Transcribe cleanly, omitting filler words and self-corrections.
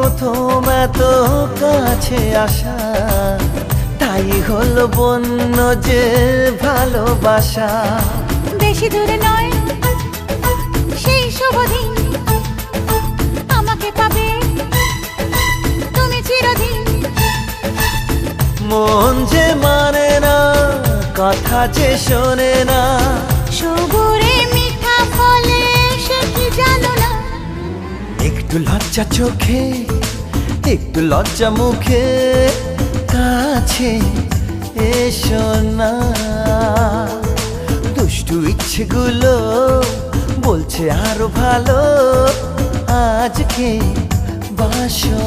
প্রথম এত কাছে আসা, তাই হলো বন্য যে ভালোবাসা। বেশি দূরে নয় সেই শুভ দিন, আমাকে পাবে তুমি চিরদিন। মন যে মানে না, কথা যে শোনে না, সবুরে মিঠা ফলে সে কি জানো না। একটু লজ্জা চোখে, একটু লজ্জা মুখে, কাছে এসো না। দুষ্টু ইচ্ছেগুলো বলছে আরো ভালো, আজকে বাসো।